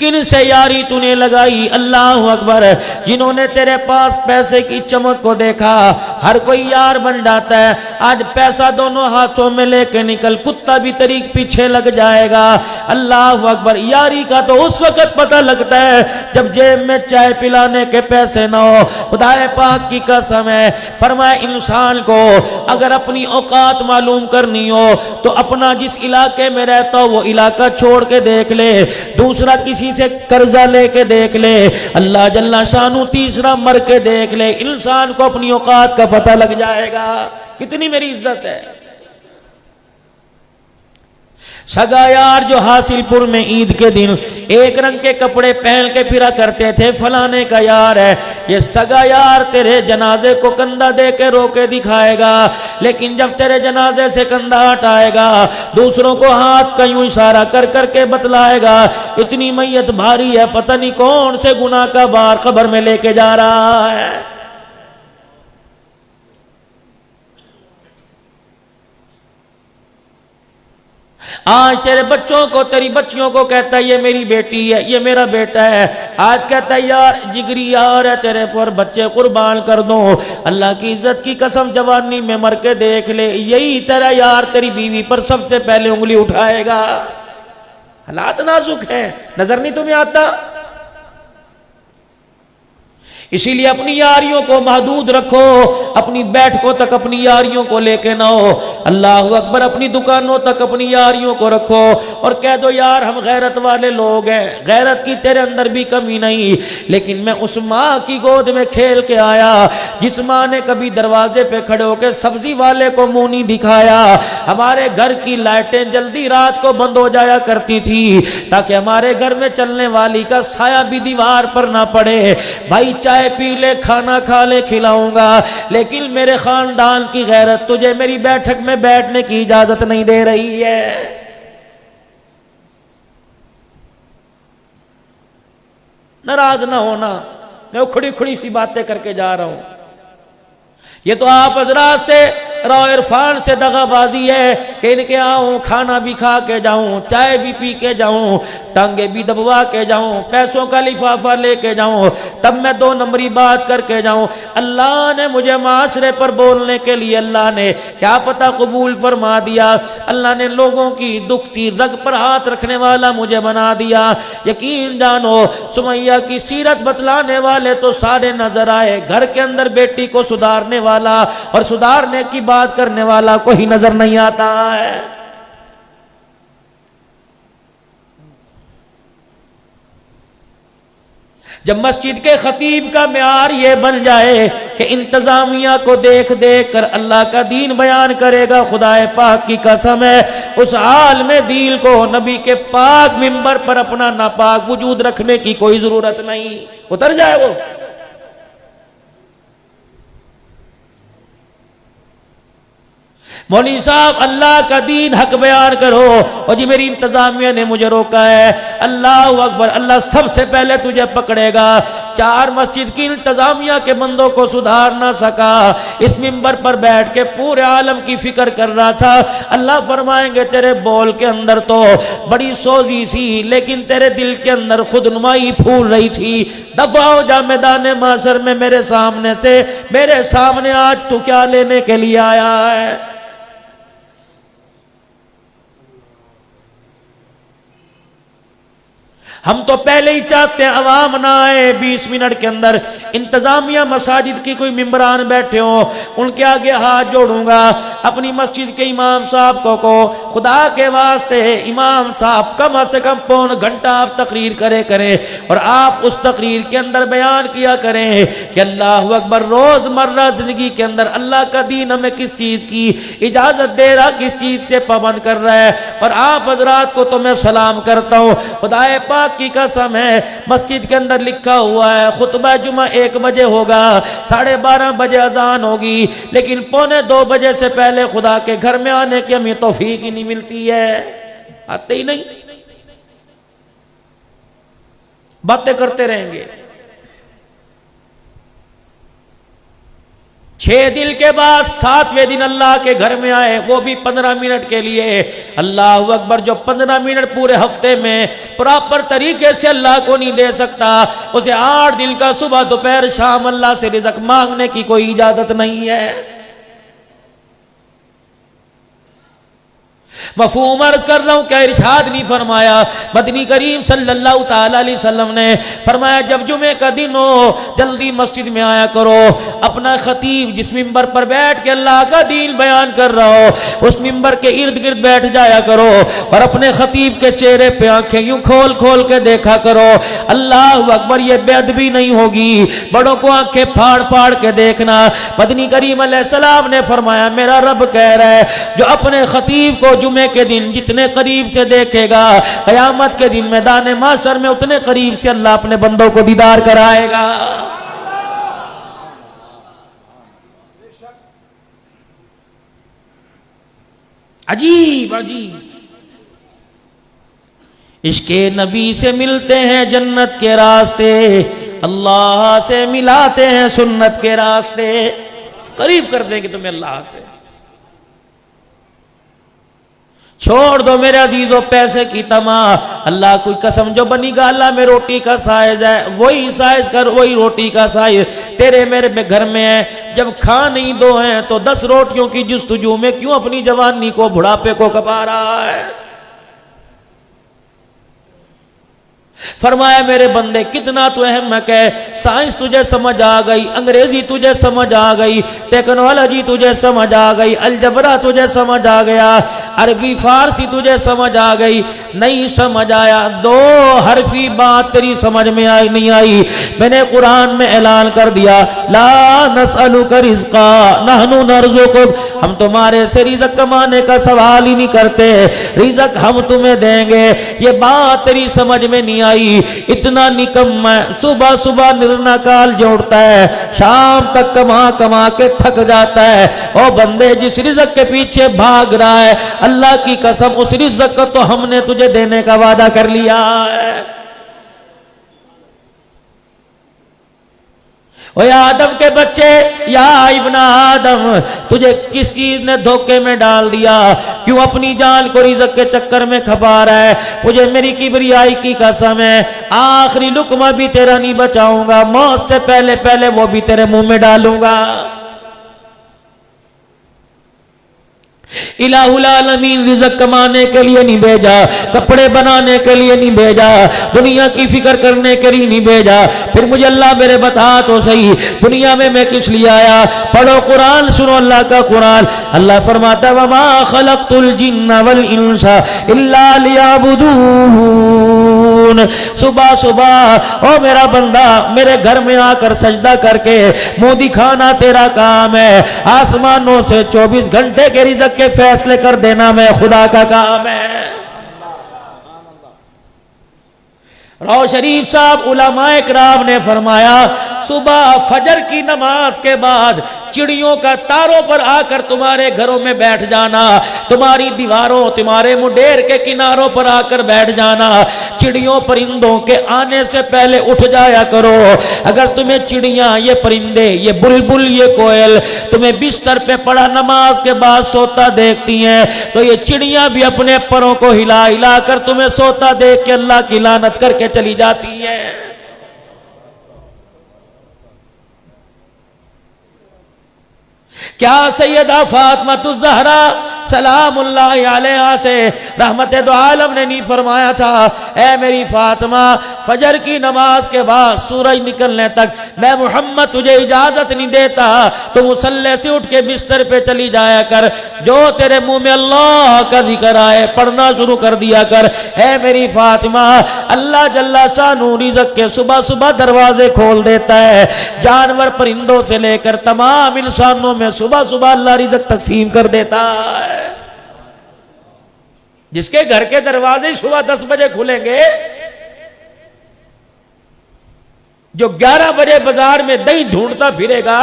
किन से यारी तूने लगाई? अल्लाह अकबर। जिन्होंने तेरे पास पैसे की चमक को देखा, हर कोई यार बन जाता है। आज पैसा दोनों हाथों में लेके निकल, कुत्ता भी तेरी पीछे लग जाएगा। अल्लाह अकबर। यारी का तो उस वक्त पता लगता है जब जेब में चाय पिलाने के पैसे ना हो। खुदाए पाक की कसम है, फरमाए इंसान को अगर अपनी औकात मालूम करनी हो तो अपना जिस इलाके में रहता हो वो इलाका छोड़ के देख ले, दूसरा किसी से कर्जा लेके देख ले, अल्लाह जल्ला शानू तीसरा मर के देख ले, इंसान को अपनी औकात का पता लग जाएगा कितनी मेरी इज्जत है। सगा यार जो हासिलपुर में ईद के दिन एक रंग के कपड़े पहन के फिरा करते थे, फलाने का यार है, ये सगा यार तेरे जनाजे को कंधा दे के रोके दिखाएगा, लेकिन जब तेरे जनाजे से कंधा हटाएगा दूसरों को हाथ का यूं इशारा कर करके बतलाएगा इतनी मैयत भारी है, पता नहीं कौन से गुनाह का बार कब्र में लेके जा रहा है। आज तेरे बच्चों को तेरी बच्चियों को कहता है ये मेरी बेटी है, ये मेरा बेटा है। आज कहता है यार जिगरी यार है तेरे पर, बच्चे कुर्बान कर दो। अल्लाह की इज्जत की कसम जवानी में मर के देख ले, यही तेरा यार तेरी बीवी पर सबसे पहले उंगली उठाएगा। हालात नाजुक है, नजर नहीं तुम्हें आता? इसीलिए अपनी यारियों को महदूद रखो, अपनी बैठकों तक अपनी यारियों को लेके ना हो। अल्लाह अकबर। अपनी दुकानों तक अपनी यारियों को रखो और कह दो यार हम गैरत वाले लोग हैं, गैरत की तेरे अंदर भी कमी नहीं, लेकिन मैं उस माँ की गोद में खेल के आया जिस माँ ने कभी दरवाजे पे खड़े होकर सब्जी वाले को मुंह नहीं दिखाया। हमारे घर की लाइटें जल्दी रात को बंद हो जाया करती थी ताकि हमारे घर में चलने वाली का साया भी दीवार पर ना पड़े। भाई चाय पी ले, खाना खा ले, खिलाऊंगा, लेकिन मेरे खानदान की गैरत तुझे मेरी बैठक में बैठने की इजाजत नहीं दे रही है। नाराज ना होना, मैं उखड़ी खुड़ी सी बातें करके जा रहा हूं। ये तो आप हजरात से राव इरफान से दगाबाजी है कि इनके आऊं, खाना भी खा के जाऊं, चाय भी पी के जाऊं, टांगे भी दबवा के जाऊं, पैसों का लिफाफा लेके जाऊं, तब मैं 2 नंबरी बात करके जाऊं। अल्लाह ने मुझे माशरे पर बोलने के लिए अल्लाह ने क्या पता कबूल फरमा दिया। अल्लाह ने लोगों की दुखती रग पर हाथ रखने वाला मुझे बना दिया। यकीन जानो सुमैया की सीरत बतलाने वाले तो सारे नजर आए, घर के अंदर बेटी को सुधारने वाला और सुधारने की बात करने वाला कोई नजर नहीं आता है। जब मस्जिद के खतीब का म्यार ये बन जाए कि इंतजामिया को देख देख कर अल्लाह का दीन बयान करेगा, खुदाए पाक की कसम है उस हाल में दिल को नबी के पाक मिंबर पर अपना नापाक वजूद रखने की कोई जरूरत नहीं, उतर जाए वो। मौली साहब अल्लाह का दीन हक बयान करो, और जी मेरी इंतजामिया ने मुझे रोका है। अल्लाह अकबर। अल्लाह सबसे पहले तुझे पकड़ेगा। 4 मस्जिद की इंतजामिया के बंदों को सुधार ना सका, इस मिंबर पर बैठ के पूरे आलम की फिक्र कर रहा था। अल्लाह फरमाएंगे तेरे बोल के अंदर तो बड़ी सोजी सी, लेकिन तेरे दिल के अंदर खुदनुमाई फूल रही थी। दफा हो जा मैदान माशर में मेरे सामने से, मेरे सामने आज तू क्या लेने के लिए आया है? हम तो पहले ही चाहते हैं अवाम ना आए, 20 मिनट के अंदर इंतजामिया मसाजिद की कोई मिंबरान बैठे हो, उनके आगे हाथ जोड़ूंगा। अपनी मस्जिद के इमाम साहब को खुदा के वास्ते इमाम साहब कम से कम 1.25 घंटा आप तकरीर करें और आप उस तकरीर के अंदर बयान किया करें कि अल्लाह अकबर, रोजमर्रा जिंदगी के अंदर अल्लाह का दीन हमें किस चीज की इजाजत दे रहा, किस चीज से पाबंद कर रहा है। और आप हजरात को तो मैं सलाम करता हूँ, खुदाए पाक की कसम है मस्जिद के अंदर लिखा हुआ है खुतबा जुमा 1 बजे होगा, 12:30 बजे अजान होगी, लेकिन 1:45 बजे से पहले खुदा के घर में आने की हमें तौफीक ही नहीं मिलती है। आते ही नहीं, बातें करते रहेंगे। 6 दिन के बाद 7वें दिन अल्लाह के घर में आए, वो भी 15 मिनट के लिए। अल्लाह अकबर, जो 15 मिनट पूरे हफ्ते में प्रॉपर तरीके से अल्लाह को नहीं दे सकता, उसे 8 दिन का सुबह दोपहर शाम अल्लाह से रिज़्क़ मांगने की कोई इजाजत नहीं है। मफहूम अर्ज कर रहा हूं, क्या इरशाद नहीं फरमाया मदनी करीम सल्लल्लाहु ताला अलैहि वसल्लम ने फरमाया, जब जुमे का दिन हो जल्दी मस्जिद में आया करो। अपना खतीब जिस मिंबर पर बैठ के अल्लाह का दीन बयान कर रहा हो, उस मिंबर के इर्द गिर्द बैठ जाया करो और अपने खतीब के चेहरे पे आंखें यूं खोल खोल के देखा करो। अल्लाह अकबर, ये बेअदबी नहीं होगी, बड़ों को आंखें फाड़ फाड़ के देखना। मदनी करीम अलैहिस्सलाम ने फरमाया, मेरा रब कह रहा है, जो अपने खतीब को जुमे के दिन जितने करीब से देखेगा, कयामत के दिन मैदान माशर में उतने करीब से अल्लाह अपने बंदों को दीदार कराएगा। अजीब अजीब इश्के नबी से मिलते हैं जन्नत के रास्ते, अल्लाह से मिलाते हैं सुन्नत के रास्ते। करीब कर देंगे तुम्हें अल्लाह से। छोड़ दो मेरे अजीजों पैसे की तमा। अल्लाह की कसम, जो बनी गाला में रोटी का साइज है वही साइज कर, वही रोटी का साइज तेरे मेरे में घर में है। जब खा नहीं दो हैं तो 10 रोटियों की जुस्तजू में क्यों अपनी जवानी को बुढ़ापे को कपा रहा है। फरमाया, मेरे बंदे कितना तू अहमक है, साइंस तुझे समझ आ गई, अंग्रेजी तुझे समझ आ गई, टेक्नोलॉजी तुझे समझ आ गई, अलजबरा तुझे समझ आ गया, अरबी फारसी तुझे समझ आ गई, नहीं समझ आया, 2 हरफी बात तेरी समझ में आई नहीं आई। मैंने कुरान में ऐलान कर दिया, ला नसअलुका रिज़्क़ा नहनु नरज़ुकुक, हम तुम्हारे से रिज़्क़ कमाने का सवाल ही नहीं करते, रिज़्क़ हम तुम्हें देंगे। ये बात तेरी समझ में नहीं आई। इतना निकम्मा, सुबह सुबह निर्णय काल जोड़ता है, शाम तक कमा कमा के थक जाता है। ओ बंदे, जिस रिज़्क़ के पीछे भाग रहा है, अल्लाह की कसम उस रिज़्क़ को तो हमने तुझे देने का वादा कर लिया है। ओ आदम के बच्चे, या इब्न आदम, तुझे किस चीज ने धोखे में डाल दिया? क्यों अपनी जान को रिज़्क़ के चक्कर में खपा रहा है? मुझे मेरी किबरियाई की कसम है, आखिरी लुकमा भी तेरा नहीं बचाऊंगा, मौत से पहले पहले वो भी तेरे मुंह में डालूंगा। इलाहुल आलमीन रिज़्क़ कमाने के लिए नहीं भेजा, कपड़े बनाने के लिए नहीं भेजा, दुनिया की फिक्र करने के लिए नहीं भेजा। फिर मुझे अल्लाह मेरे बता तो सही, दुनिया में मैं किस लिए आया? पढ़ो कुरान, सुनो अल्लाह का कुरान। अल्लाह फरमाता, वमा खलक़तुल जिन्ना वल इंसा इल्ला लियअबुदून। सुबह सुबह ओ मेरा बंदा, मेरे घर में आकर सजदा करके मुंह दिखाना तेरा काम है। आसमानों से 24 घंटे के रिज़्क़ के फैसले कर देना मैं खुदा का काम है। राव शरीफ साहब उलमाए किराम ने फरमाया, सुबह फजर की नमाज के बाद चिड़ियों का तारों पर आकर तुम्हारे घरों में बैठ जाना, तुम्हारी दीवारों, तुम्हारे मुंडेर के किनारों पर आकर बैठ जाना। चिड़ियों परिंदों के आने से पहले उठ जाया करो। अगर तुम्हें चिड़ियां, ये परिंदे, ये बुलबुल, ये कोयल तुम्हें बिस्तर पे पड़ा नमाज के बाद सोता देखती हैं, तो ये चिड़ियां भी अपने परों को हिला हिला कर तुम्हें सोता देख के अल्लाह की लानत करके चली जाती है। क्या सैयदा फातिमा ज़हरा सलामुल्लाहि अलैहा से रहमत दो आलम ने नहीं फरमाया था, ऐ मेरी फातिमा, फजर की नमाज के बाद सूरज निकलने तक मैं मोहम्मद तुझे इजाजत नहीं देता, तो मुसल्ले से उठ के बिस्तर पे चली जाया कर, जो तेरे मुंह में अल्लाह का जिक्र आए पढ़ना शुरू कर दिया कर। ऐ मेरी फातिमा, अल्लाह जल्ला शानू रिज़्क़ के सुबह सुबह दरवाजे खोल देता है। जानवर परिंदों से लेकर तमाम इंसानों में सुबह सुबह अल्लाह रिज़्क़ तकसीम कर देता है। जिसके घर के दरवाजे सुबह 10 बजे खुलेंगे, जो 11 बजे बाजार में दही ढूंढता फिरेगा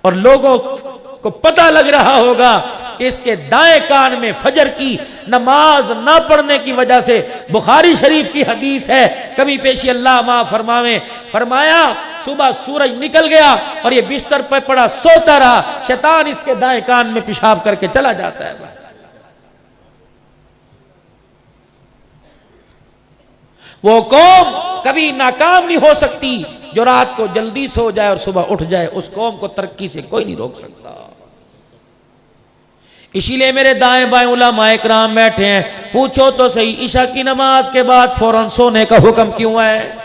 और लोगों को पता लग रहा होगा कि इसके दाएं कान में फजर की नमाज ना पढ़ने की वजह से, बुखारी शरीफ की हदीस है, कभी पेशी अल्लाह माफ फरमावे, फरमाया सुबह सूरज निकल गया और ये बिस्तर पर पड़ा सोता रहा, शैतान इसके दाएं कान में पेशाब करके चला जाता है। वो कौम कभी नाकाम नहीं हो सकती जो रात को जल्दी सो जाए और सुबह उठ जाए, उस कौम को तरक्की से कोई नहीं रोक सकता। इसीलिए मेरे दाएं बाएं उलमाए किराम बैठे हैं, पूछो तो सही ईशा की नमाज के बाद फौरन सोने का हुक्म क्यों है?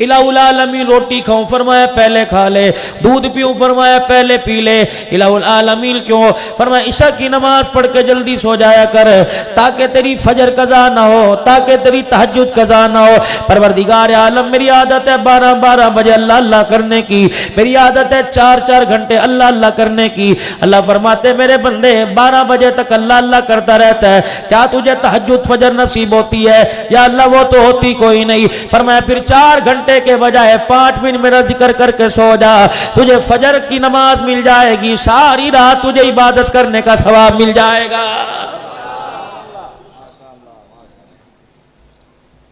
इलाहुल आलमीन रोटी खाऊं फरमाया पहले खा ले, दूध पीऊं फरमाया पहले पी ले। इलाहुल आलमीन क्यों? फरमाया ईशा की नमाज पढ़ के जल्दी सो जाया कर ताकि तेरी फजर कजा ना हो, ताकि तेरी तहज्जुद कजा ना हो। परवरदिगार आलम मेरी आदत है 12-12 बजे अल्लाह अल्लाह करने की, मेरी आदत है 4-4 घंटे अल्लाह अल्लाह करने की। अल्लाह फरमाते मेरे बंदे 12 बजे तक अल्लाह अल्लाह करता रहता है, क्या तुझे तहज्जुद फजर नसीब होती है? या अल्लाह वो तो होती कोई नहीं। फरमाया फिर 4 घंटे के बजाय 5 मिनट मेरा जिक्र करके सो जा, तुझे फजर की नमाज मिल जाएगी, सारी रात तुझे इबादत करने का सवाब मिल जाएगा।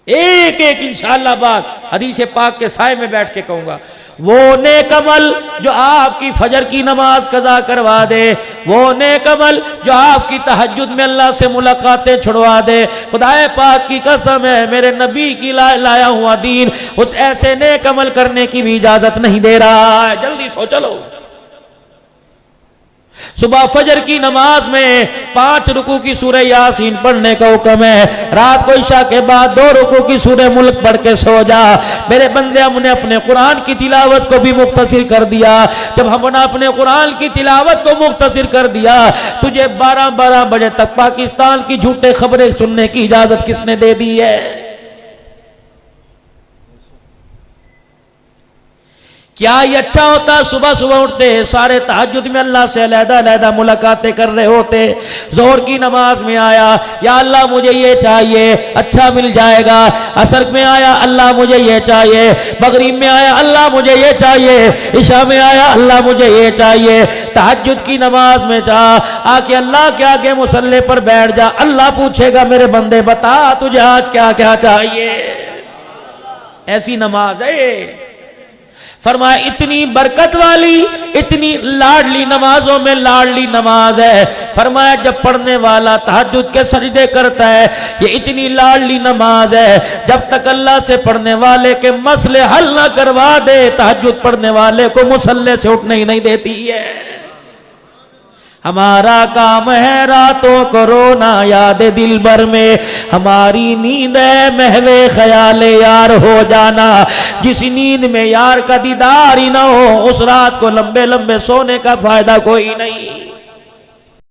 एक एक इंशाअल्लाह बात हदीस पाक के साए में बैठ के कहूंगा। वो नेक अमल जो आपकी फजर की नमाज कजा करवा दे, वो नेक अमल जो आपकी तहज्जुद में अल्लाह से मुलाकातें छुड़वा दे, खुदाए पाक की कसम है मेरे नबी की लाया हुआ दीन उस ऐसे नेक अमल करने की भी इजाजत नहीं दे रहा है। जल्दी सो चलो। सुबह फजर की नमाज में 5 रुकू की सूरह यासीन पढ़ने का हुक्म है, रात को इशा के बाद 2 रुकू की सूरह मुल्क पढ़ के सो जा। मेरे बंदे हमने अपने कुरान की तिलावत को भी मुख्तसिर कर दिया। जब हमने अपने कुरान की तिलावत को मुख्तसिर कर दिया, तुझे 12-12 बजे तक पाकिस्तान की झूठे खबरें सुनने की इजाजत किसने दे दी है? क्या ये अच्छा होता? सुबह सुबह उठते सारे तहज्जुद में अल्लाह से अलहदा मुलाकातें कर रहे होते, जोहर की नमाज में आया या अल्लाह मुझे ये चाहिए, अच्छा मिल जाएगा। असर में आया अल्लाह मुझे ये चाहिए, मगरिब में आया अल्लाह मुझे ये चाहिए, इशा में आया अल्लाह मुझे ये चाहिए। तहज्जुद की नमाज में जा आके अल्लाह के आगे मुसल्ले पर बैठ जा, अल्लाह पूछेगा मेरे बंदे बता तुझे आज क्या क्या चाहिए। ऐसी नमाज है। फरमाया इतनी बरकत वाली, इतनी लाडली नमाजों में लाडली नमाज है। फरमाया जब पढ़ने वाला तहज्जुद के सजदे करता है, ये इतनी लाडली नमाज है, जब तक अल्लाह से पढ़ने वाले के मसले हल ना करवा दे, तहज्जुद पढ़ने वाले को मुसल्ले से उठने ही नहीं देती है। हमारा काम है रातों को रोना याद दिल भर में, हमारी नींद है महवे ख्याले यार हो जाना। जिस नींद में यार का दीदार ही ना हो, उस रात को लंबे लंबे सोने का फायदा कोई नहीं।